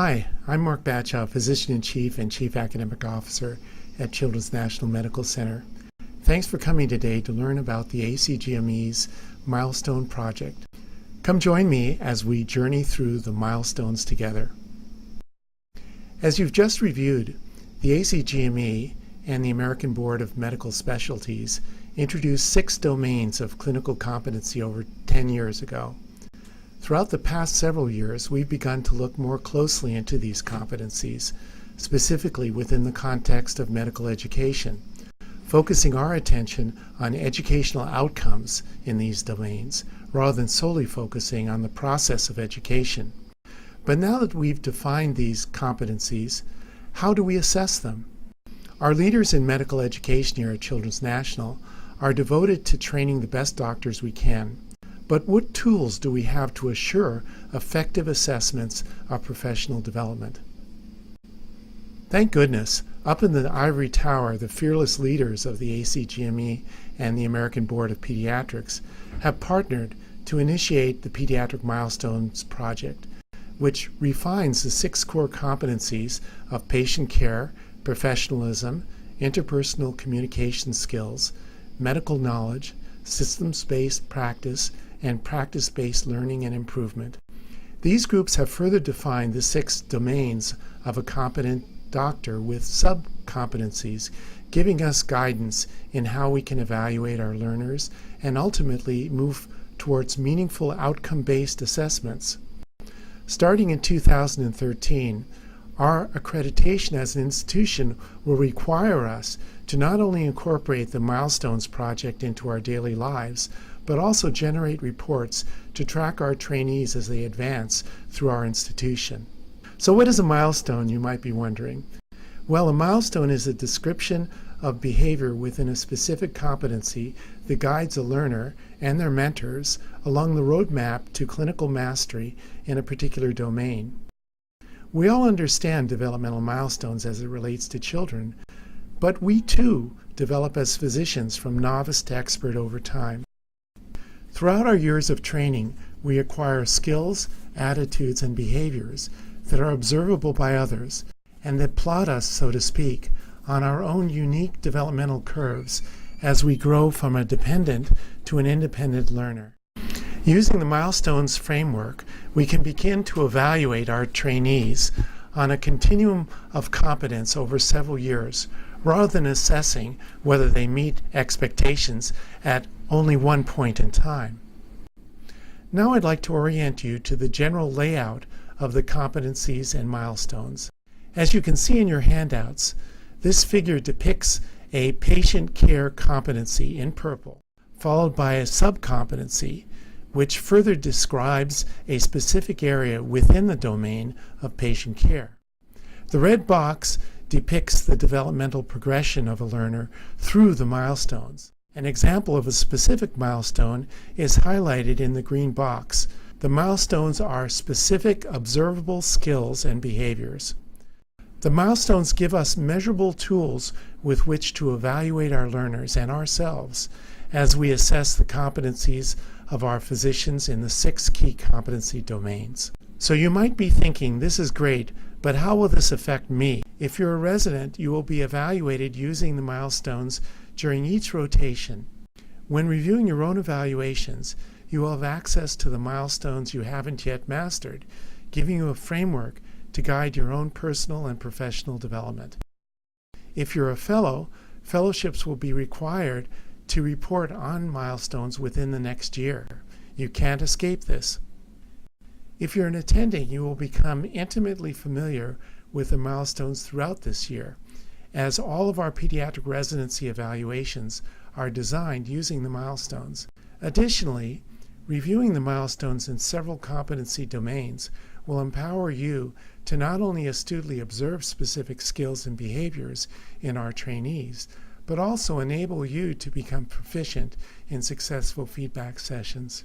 Hi, I'm Mark Batchow, Physician-in-Chief and Chief Academic Officer at Children's National Medical Center. Thanks for coming today to learn about the ACGME's Milestone project. Come join me as we journey through the milestones together. As you've just reviewed, the ACGME and the American Board of Medical Specialties introduced 6 domains of clinical competency over 10 years ago. Throughout the past several years, we've begun to look more closely into these competencies, specifically within the context of medical education, focusing our attention on educational outcomes in these domains, rather than solely focusing on the process of education. But now that we've defined these competencies, how do we assess them? Our leaders in medical education here at Children's National are devoted to training the best doctors we can. But what tools do we have to assure effective assessments of professional development? Thank goodness, up in the ivory tower, the fearless leaders of the ACGME and the American Board of Pediatrics have partnered to initiate the Pediatric Milestones project, which refines the 6 core competencies of patient care, professionalism, interpersonal communication skills, medical knowledge, systems-based practice, and practice-based learning and improvement. These groups have further defined the 6 domains of a competent doctor with sub-competencies, giving us guidance in how we can evaluate our learners and ultimately move towards meaningful outcome-based assessments. Starting in 2013, our accreditation as an institution will require us to not only incorporate the Milestones project into our daily lives, but also generate reports to track our trainees as they advance through our institution. So what is a milestone, you might be wondering? Well, a milestone is a description of behavior within a specific competency that guides a learner and their mentors along the roadmap to clinical mastery in a particular domain. We all understand developmental milestones as it relates to children, but we too develop as physicians from novice to expert over time. Throughout our years of training, we acquire skills, attitudes, and behaviors that are observable by others and that plot us, so to speak, on our own unique developmental curves as we grow from a dependent to an independent learner. Using the Milestones framework, we can begin to evaluate our trainees on a continuum of competence over several years, rather than assessing whether they meet expectations at only one point in time. Now I'd like to orient you to the general layout of the competencies and milestones. As you can see in your handouts, this figure depicts a patient care competency in purple, followed by a sub-competency, which further describes a specific area within the domain of patient care. The red box depicts the developmental progression of a learner through the milestones. An example of a specific milestone is highlighted in the green box. The milestones are specific observable skills and behaviors. The milestones give us measurable tools with which to evaluate our learners and ourselves as we assess the competencies of our physicians in the 6 key competency domains. So you might be thinking, this is great, but how will this affect me? If you're a resident, you will be evaluated using the milestones during each rotation. When reviewing your own evaluations, you will have access to the milestones you haven't yet mastered, giving you a framework to guide your own personal and professional development. If you're a fellow, fellowships will be required to report on milestones within the next year. You can't escape this. If you're an attending, you will become intimately familiar with the milestones throughout this year, as all of our pediatric residency evaluations are designed using the milestones. Additionally, reviewing the milestones in several competency domains will empower you to not only astutely observe specific skills and behaviors in our trainees, but also enable you to become proficient in successful feedback sessions.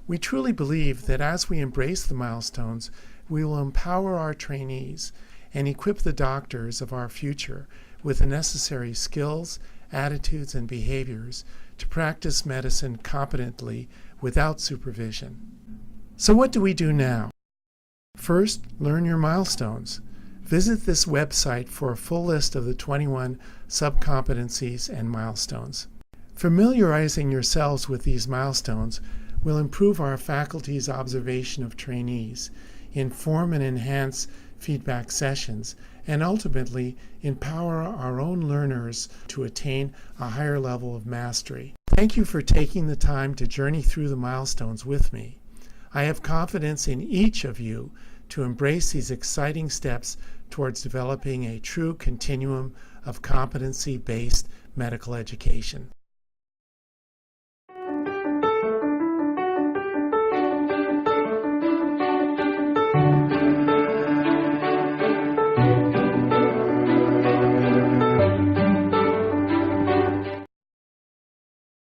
We truly believe that as we embrace the milestones, we will empower our trainees and equip the doctors of our future with the necessary skills, attitudes, and behaviors to practice medicine competently without supervision. So what do we do now? First, learn your milestones. Visit this website for a full list of the 21 subcompetencies and milestones. Familiarizing yourselves with these milestones will improve our faculty's observation of trainees, inform and enhance feedback sessions, and ultimately empower our own learners to attain a higher level of mastery. Thank you for taking the time to journey through the milestones with me. I have confidence in each of you to embrace these exciting steps towards developing a true continuum of competency-based medical education.